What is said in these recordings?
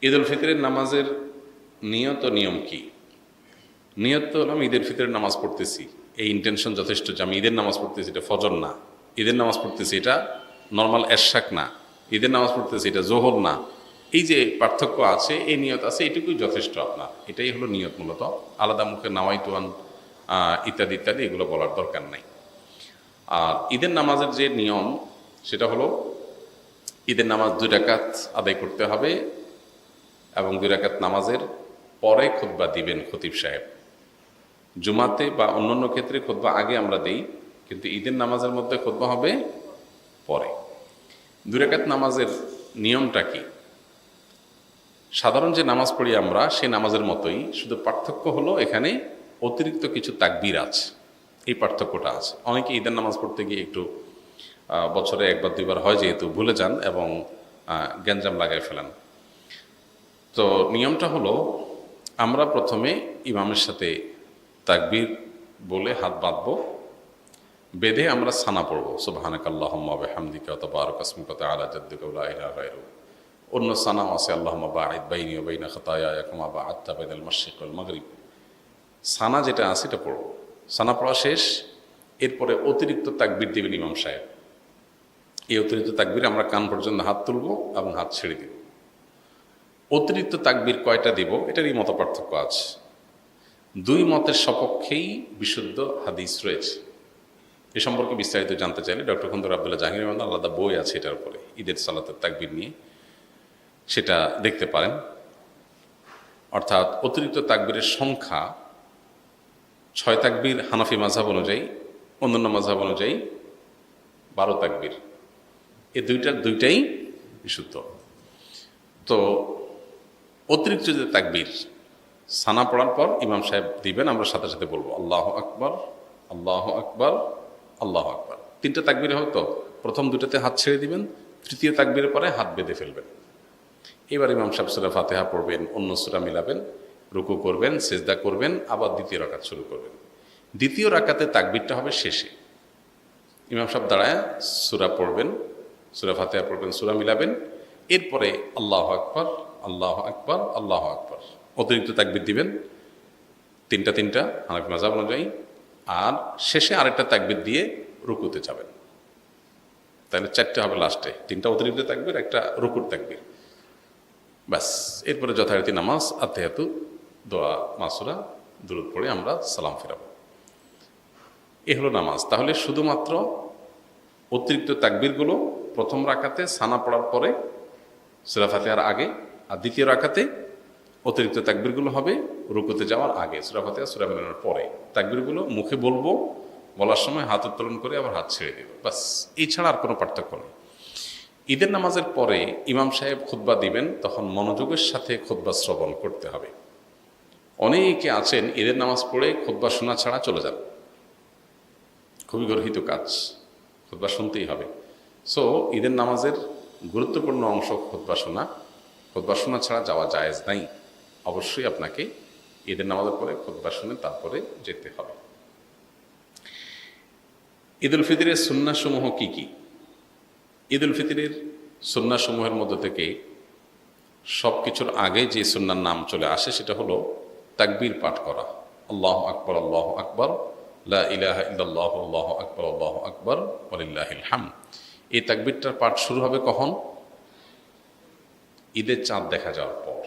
ঈদ উল ফিতরের নামাজের নিয়ত ও নিয়ম কি? নিয়ত তো হলাম ঈদের ফিতরের নামাজ পড়তেছি, এই ইন্টেনশন যথেষ্ট যে আমি ঈদের নামাজ পড়তেছি, এটা ফজর না। ঈদের নামাজ পড়তেছি, এটা নর্মাল এরশাক না। ঈদের নামাজ পড়তেছি, এটা জোহর না। এই যে পার্থক্য আছে, এই নিয়ত আছে, এটুকুই যথেষ্ট আপনার। এটাই হলো নিয়ত মূলত। আলাদা মুখে নাওয়াইতুয়ান ইত্যাদি ইত্যাদি এগুলো বলার দরকার নাই। আর ঈদের নামাজের যে নিয়ম, সেটা হলো ঈদের নামাজ 2 রাকাত আদায় করতে হবে এবং 2 রাকাত নামাজের পরে খুতবা দিবেন খতিব সাহেব। জুমাতে বা অন্যান্য ক্ষেত্রে খুতবা আগে আমরা দেই, কিন্তু ঈদের নামাজের মধ্যে খুতবা হবে পরে। 2 রাকাত নামাজের নিয়মটা কি? সাধারণ যে নামাজ পড়ি আমরা সেই নামাজের মতোই, শুধু পার্থক্য হলো এখানে অতিরিক্ত কিছু তাকবীর আছে, এই পার্থক্যটা আছে। অনেকে ঈদের নামাজ পড়তে গিয়ে একটু বছরে 1-2বার হয় যেহেতু ভুলে যান এবং গ্যাঞ্জাম লাগাই ফেলেন। তো নিয়মটা হলো, আমরা প্রথমে ইমামের সাথে তাকবীর বলে হাত বাঁধবো, বেঁধে আমরা সানা পড়ব, সুবহানাকাল্লাহুম্মা ওয়া বিহামদিকা ওয়া তাবারাকা ইসমুকা ওয়া তাআলা জাদ্দুকা ওয়া লা ইলাহা গায়রুক। অন্য সানাও আছে, আল্লাহুম্মা বাঈদ বাইনি ওয়া বাইনা খাতায়ায়া কামা বা'আদতা বাইনাল মাশরিক ওয়াল মাগরিব। সানা যেটা আছে এটা পড়ব। সানা পড়া শেষ, এরপরে অতিরিক্ত তাকবীর দিবেন ইমাম সাহেব। এই অতিরিক্ত তাকবীর আমরা কান পর্যন্ত হাত তুলব এবং হাত ছেড়ে দিব। অতিরিক্ত তাকবীর কয়টা দিব, এটারই মত পার্থক্য আছে। 2 মতের সপক্ষেই বিশুদ্ধ হাদিস রয়েছে। এ সম্পর্কে বিস্তারিত জানতে চাইলে ডক্টর খন্দকার আব্দুল্লাহ জাহাঙ্গীর রহমান আলাদা বই আছে এটার উপরে, ঈদের সালাতের তাকবীর নিয়ে, সেটা দেখতে পারেন। অর্থাৎ অতিরিক্ত তাকবীরের সংখ্যা 6 তাকবীর হানাফি মাযহাব অনুযায়ী, অন্যান্য মাযহাব অনুযায়ী 12 তাকবীর। এই দুইটাই বিশুদ্ধ। তো অতিরিক্ত যে তাকবীর, সানা পড়ার পর ইমাম সাহেব দিবেন, আমরা সাথে সাথে বলবো আল্লাহু আকবার, আল্লাহু আকবার, আল্লাহু আকবার। 3টা তাকবীর হয়তো প্রথম 2টাতে হাত ছেড়ে দিবেন, তৃতীয় তাকবীরের পরে হাত বেঁধে ফেলবেন। এবার ইমাম সাহেব সূরা ফাতিহা পড়বেন, অন্য সূরা মিলাবেন, রুকু করবেন, সিজদা করবেন, আবার দ্বিতীয় রাকাত শুরু করবেন। দ্বিতীয় রাকাতে তাকবীরটা হবে শেষে। ইমাম সাহেব দাঁড়ায় সূরা পড়বেন, সূরা ফাতিহা পড়বেন, সূরা মিলাবেন, এরপরে আল্লাহু আকবার, আল্লাহু আকবার, আল্লাহু আকবার, অতিরিক্ত তাকবীর দিবেন 3টা হানাফি মাযহাব অনুযায়ী। আর শেষে আরেকটা তাকবীর দিয়ে রুকুতে যাবেন। তাহলে 4টে হবে লাস্টে, 3টা অতিরিক্ত তাকবীর, একটা রুকুর তাকবীর, ব্যাস। এরপরে যথারীতি নামাজ, আত্তাহিয়াতু, দোয়া, মাসুরা, দুরূদ পড়ে আমরা সালাম ফেরাবো। এ হলো নামাজ। তাহলে শুধুমাত্র অতিরিক্ত তাকবীরগুলো প্রথম রাকাতে সানা পড়ার পরে সূরা ফাতিহার আগে, আর দ্বিতীয় রাকাতে অতিরিক্ত তাকবীরগুলো হবে রুকুতে যাওয়ার আগে, সূরা ফাতিহা সূরা মিলানোর পরে। তাকবীরগুলো মুখে বলবো, বলার সময় হাত উত্তোলন করে আবার হাত ছেড়ে দেব, বাস। এই ছাড়া আর কোনো পার্থক্য নেই। ঈদের নামাজের পরে ইমাম সাহেব খুতবা দিবেন, তখন মনোযোগের সাথে খুতবা শ্রবণ করতে হবে। অনেকে আছেন ঈদের নামাজ পড়ে খুতবা শোনা ছাড়া চলে যান, খুবই গর্হিত কাজ, খুতবা শুনতেই হবে। সো ঈদের নামাজের গুরুত্বপূর্ণ অংশ খুতবা শোনা। খুতবা শোনা ছাড়া যাওয়া জায়েজ নাই। অবশ্যই আপনাকে ঈদের নামাজের পরে খুতবা শুনে তারপরে যেতে হবে। ঈদ উল ফিতরের সুন্নাহসমূহ কি কি? ঈদ উল ফিতরের সুন্নাহসমূহের মধ্য থেকে সব কিছুর আগে যে সুন্নার নাম চলে আসে সেটা হলো তাকবীর পাঠ করা। আল্লাহু আকবার, আল্লাহু আকবার, লা ইলাহা ইল্লাল্লাহু, আল্লাহু আকবার, আল্লাহু আকবার, ওয়ালিল্লাহিল হামদ। এই তাকবীরটার পাঠ শুরু হবে কখন? ঈদের চাঁদ দেখা যাওয়ার পর।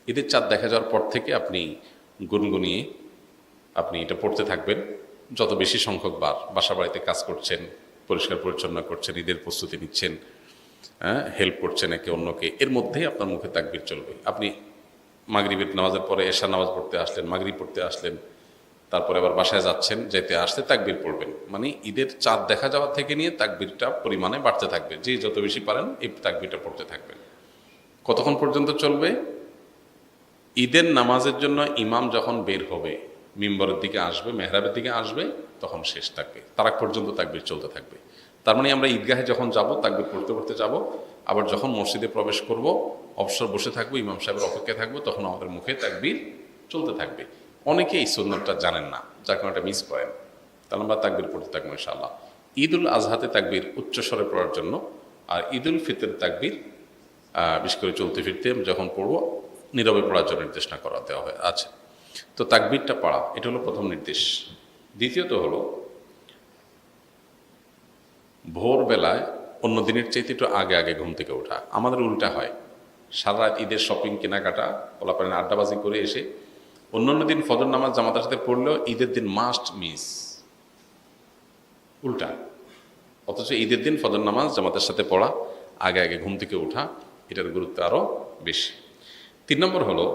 ঈদের চাঁদ দেখা যাওয়ার পর থেকে আপনি গুনগুনিয়ে আপনি এটা পড়তে থাকবেন যত বেশি সংখ্যক বার। বাসা বাড়িতে কাজ করছেন, পরিষ্কার পরিচ্ছন্ন করছেন, ঈদের প্রস্তুতি নিচ্ছেন, হেল্প করছেন একে অন্যকে, এর মধ্যেই আপনার মুখে তাকবীর চলবে। আপনি মাগরিবের নামাজের পরে এশা নামাজ পড়তে আসলেন, মাগরিব পড়তে আসলেন, তারপরে আবার বাসায় যাচ্ছেন, যেতে আসতে তাকবীর পড়বেন। মানে ঈদের চাঁদ দেখা যাওয়া থেকে নিয়ে তাকবীরটা পরিমাণে বাড়তে থাকবে। যে যত বেশি পারেন এই তাকবীরটা পড়তে থাকবেন। কতক্ষণ পর্যন্ত চলবে? ঈদের নামাজের জন্য ইমাম যখন বের হবে, মিম্বরের দিকে আসবে, মেহরাবের দিকে আসবে, তখন শেষ থাকবে, তার আগ পর্যন্ত তাকবীর চলতে থাকবে। তার মানে আমরা ঈদগাহে যখন যাব তাকবীর পড়তে পড়তে যাব, আবার যখন মসজিদে প্রবেশ করব অবসর বসে থাকবো, ইমাম সাহেবের অপেক্ষায় থাকবো, তখন আমাদের মুখে তাকবীর চলতে থাকবে। অনেকে এই সুন্নাতটা জানেন না, যার কারণে এটা মিস করেন। তাহলে আমরা তাকবীর পড়তে থাকবো ইনশাআল্লাহ। ঈদ উল আজহাতে তাকবীর উচ্চস্বরে পড়ার জন্য, আর ঈদ উল ফিতর তাকবীর বিশেষ করে চলতে ফিরতে যখন পড়বো নীরবে পড়ার জন্য নির্দেশনা করা দেওয়া হয় আছে। তো তাকবীরটা পড়া এটা হলো প্রথম নির্দেশ। দ্বিতীয়ত হলো ভোরবেলায় অন্য দিনের চাইতে একটু আগে আগে ঘুম থেকে ওঠা। আমাদের উল্টা হয়, সারা রাত ঈদের শপিং কেনাকাটা পোলাপানের আড্ডাবাজি করে এসে অন্যান্য দিন ফজর নামাজ জামাতের সাথে পড়লেও ঈদের দিন মাস্ট মিস, উল্টা। অথচ ঈদের দিন ফজর নামাজ জামাতের সাথে পড়া, আগে আগে ঘুম থেকে ওঠা, এটার গুরুত্ব আরও বেশি। 3 নম্বর হলো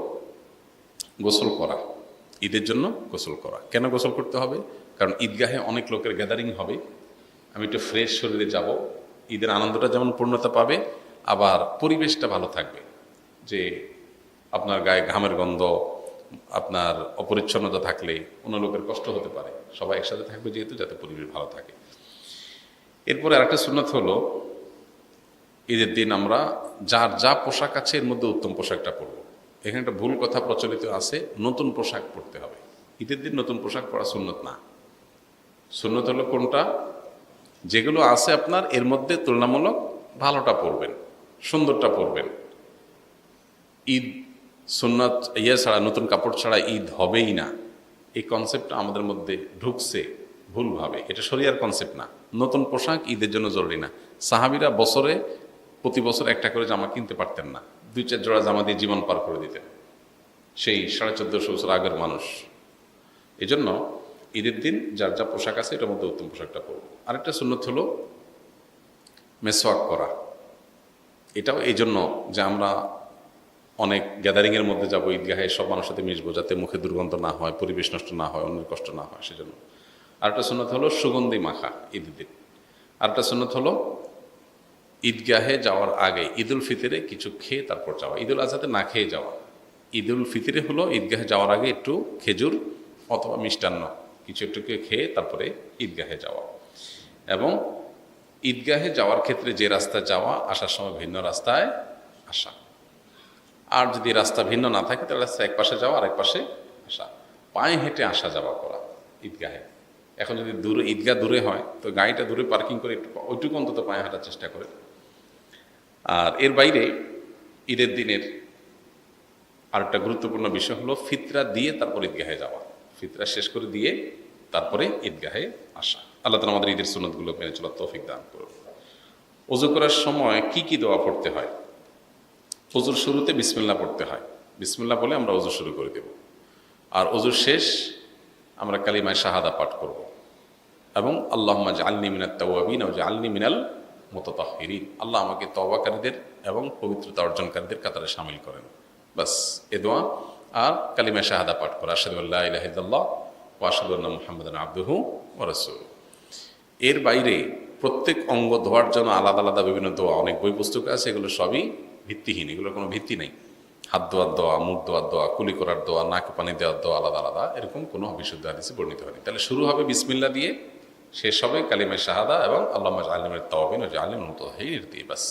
গোসল করা। ঈদের জন্য গোসল করা। কেন গোসল করতে হবে? কারণ ঈদগাহে অনেক লোকের গ্যাদারিং হবে, আমি একটু ফ্রেশ শরীরে যাব, ঈদের আনন্দটা যেমন পূর্ণতা পাবে, আবার পরিবেশটা ভালো থাকবে। যে আপনার গায়ে ঘামের গন্ধ, আপনার অপরিচ্ছন্নতা থাকলে অন্য লোকের কষ্ট হতে পারে। সবাই একসাথে থাকবে যেহেতু, যাতে পরিবেশ ভালো থাকে। এরপরে আরেকটা সুন্নাত হলো ঈদের দিন আমরা যার যা পোশাক আছে এর মধ্যে উত্তম পোশাকটা পরব। এখানে একটা ভুল কথা প্রচলিত আছে, নতুন পোশাক পরতে হবে। ঈদের দিন নতুন পোশাক পরা সুন্নত না। সুন্নত হলো কোনটা? যেগুলো আছে আপনার এর মধ্যে তুলনামূলক ভালোটা পরবেন, সুন্দরটা পরবেন। ঈদ সুন্নত ছাড়া, নতুন কাপড় ছাড়া ঈদ হবেই না, এই কনসেপ্টটা আমাদের মধ্যে ঢুকছে ভুলভাবে। এটা শরিয়ার কনসেপ্ট না। নতুন পোশাক ঈদের জন্য জরুরি না। সাহাবীরা প্রতি বছর একটা করে জামা কিনতে পারতেন না, 2-4 জোড়া জামা দিয়ে জীবন পার করে দিতেন সেই 1450 বছর আগের মানুষ। এজন্য ঈদের দিন যার যা পোশাক আছে এটার মধ্যে উত্তম পোশাকটা পরব। আরেকটা সুন্নত হলো মেসওয়াক করা। এটাও এই জন্য যে আমরা অনেক গ্যাদারিংয়ের মধ্যে যাবো, ঈদগাহে সব মানুষের সাথে মিশবো, যাতে মুখে দুর্গন্ধ না হয়, পরিবেশ নষ্ট না হয়, অন্যের কষ্ট না হয়, সেজন্য। আরেকটা সুন্নত হলো সুগন্ধি মাখা ঈদের দিন। আরেকটা সুন্নত হলো ঈদগাহে যাওয়ার আগে ঈদুল ফিতরে কিছু খেয়ে তারপর যাওয়া, ঈদুল আজহাতে না খেয়ে যাওয়া। ঈদুল ফিতরে হলো ঈদগাহে যাওয়ার আগে একটু খেজুর অথবা মিষ্টান্ন কিছু একটু খেয়ে তারপরে ঈদগাহে যাওয়া। এবং ঈদগাহে যাওয়ার ক্ষেত্রে যে রাস্তায় যাওয়া, আসার সময় ভিন্ন রাস্তায় আসা। আর যদি রাস্তা ভিন্ন না থাকে তাহলে রাস্তা এক পাশে যাওয়া, আরেক পাশে আসা। পায়ে হেঁটে আসা যাওয়া করা ঈদগাহে। এখন যদি ঈদগাহ দূরে হয় তো গাড়িটা দূরে পার্কিং করে একটু ওইটুকু অন্তত পায়ে হাঁটার চেষ্টা করে। আর এর বাইরে ঈদের দিনের আরেকটা গুরুত্বপূর্ণ বিষয় হলো ফিতরা দিয়ে তারপর ঈদগাহে যাওয়া। ফিতরা শেষ করে দিয়ে তারপরে ঈদগাহে আসা। আল্লাহ তাআলা আমাদের ঈদের সুন্নতগুলো মেনে চলার তৌফিক দান করুন। ওযু করার সময় কি কি দোয়া পড়তে হয়? ওযুর শুরুতে বিসমিল্লাহ পড়তে হয়। বিসমিল্লাহ বলে আমরা ওযু শুরু করে দেব। আর ওযুর শেষ আমরা কালিমায়ে শাহাদা পাঠ করব এবং আল্লাহুম্মা জাআলনি মিনাত তাওয়াবিন ওয়া জাআলনি মিনাল মুতাতাহহিরিন। আল্লাহ আমাকে তওবাকারীদের এবং পবিত্রতা অর্জনকারীদের কাতারে শামিল করেন। বাস এ দোয়া আর কালিমায়ে শাহাদা পাঠ করা, আশহাদু আল্লা ইলাহা ইল্লাল্লাহ ওয়া আশহাদু আন্না মুহাম্মাদান আবদুহু ওয়া রাসূলুহু। এর বাইরে প্রত্যেক অঙ্গ ধোয়ার জন্য আলাদা আলাদা বিভিন্ন দোয়া, অনেক বই পুস্তক আছে, এগুলো সবই ভিত্তিহীন, এগুলোর কোনো ভিত্তি নেই। হাত ধোয়ার দোয়া, মুখ ধোয়ার দোয়া, কুলি করার দোয়া, নাকে পানি দেওয়ার দোয়া আলাদা আলাদা, এরকম কোনো বিশুদ্ধ হাদিসে বর্ণিত হয়নি। তাহলে শুরু হবে বিসমিল্লাহ দিয়ে, শেষ হবে কালিমায়ে শাহাদা এবং আল্লাহুম্মা জাআলনি মিনাত তাওয়াবিন ওয়া জাআলনি মিনাল মুতাতাহহিরিন দিয়ে। বাস।